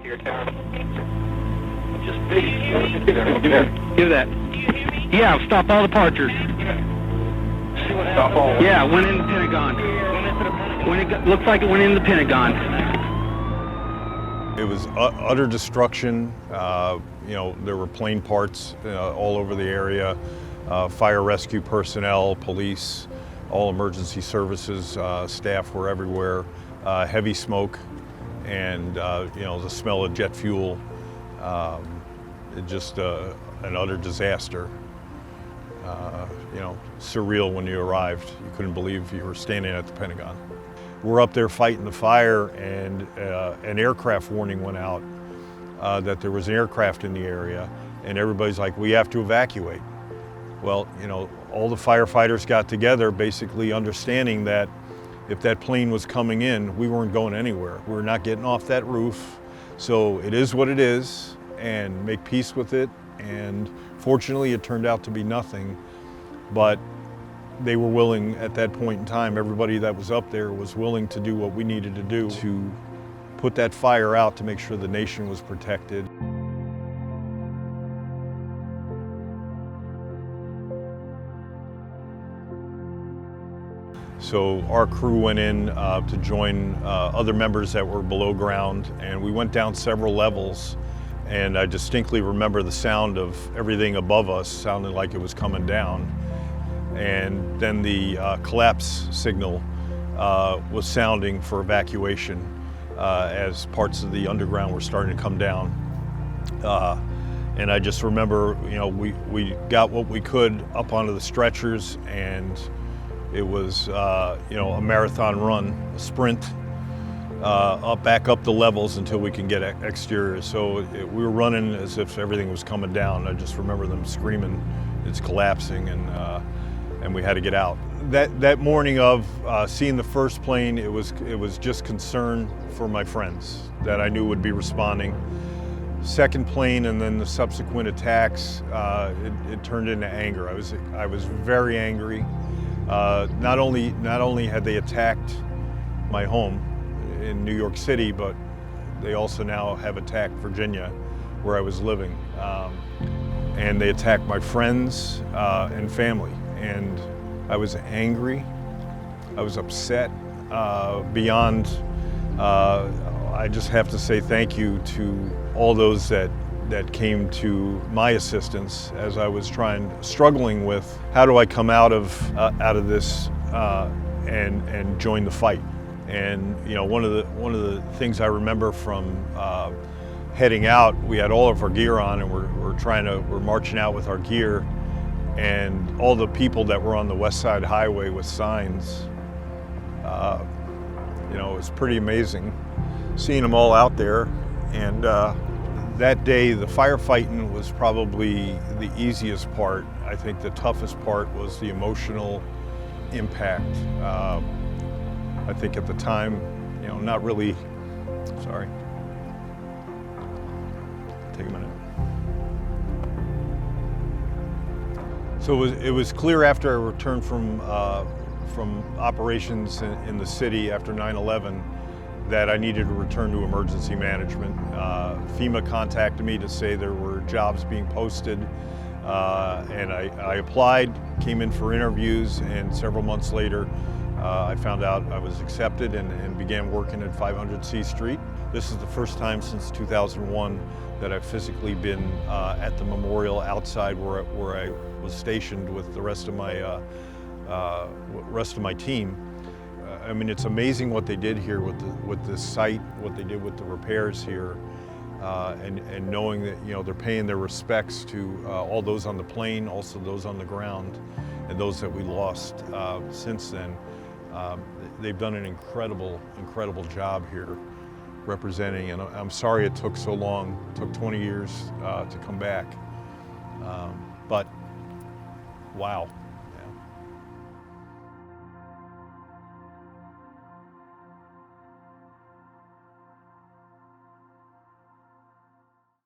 your town. Just please. Give that. Yeah, stop all departures. Stop all. Yeah, went in the Pentagon. Looks like it went in the Pentagon. It was utter destruction. There were plane parts all over the area. Fire rescue personnel, police, all emergency services staff were everywhere. Heavy smoke, and the smell of jet fuel. Just an utter disaster. Surreal when you arrived. You couldn't believe you were standing at the Pentagon. We're up there fighting the fire, and an aircraft warning went out that there was an aircraft in the area, and everybody's like, we have to evacuate. Well, all the firefighters got together, basically understanding that if that plane was coming in, we weren't going anywhere. We were not getting off that roof. So it is what it is, and make peace with it. And fortunately, it turned out to be nothing. But they were willing at that point in time, everybody that was up there was willing to do what we needed to do to put that fire out to make sure the nation was protected. So our crew went in to join other members that were below ground, and we went down several levels, and I distinctly remember the sound of everything above us sounding like it was coming down. And then the collapse signal was sounding for evacuation as parts of the underground were starting to come down. And I just remember, we got what we could up onto the stretchers, and it was, a marathon run, a sprint, back up the levels until we can get exterior. So we were running as if everything was coming down. I just remember them screaming, it's collapsing, and we had to get out. That morning of seeing the first plane, it was just concern for my friends that I knew would be responding. Second plane and then the subsequent attacks, it turned into anger. I was very angry. Not only had they attacked my home in New York City, but they also now have attacked Virginia, where I was living. And they attacked my friends and family. And I was angry, I was upset, beyond, I just have to say thank you to all those that came to my assistance as I was struggling with how do I come out of this and join the fight. And one of the things I remember from heading out, we had all of our gear on, and we're marching out with our gear, and all the people that were on the West Side Highway with signs, it was pretty amazing seeing them all out there. And that day, the firefighting was probably the easiest part. I think the toughest part was the emotional impact. I think at the time, not really, sorry, take a minute. So it was clear after I returned from operations in the city after 9/11 that I needed to return to emergency management. FEMA contacted me to say there were jobs being posted, and I applied, came in for interviews, and several months later I found out I was accepted and began working at 500 C Street. This is the first time since 2001 that I've physically been at the memorial outside where I was stationed with the rest of my team. I mean, it's amazing what they did here with this site, what they did with the repairs here, and knowing that they're paying their respects to all those on the plane, also those on the ground, and those that we lost since then. They've done an incredible job here representing, and I'm sorry it took so long. It took 20 years to come back, but wow.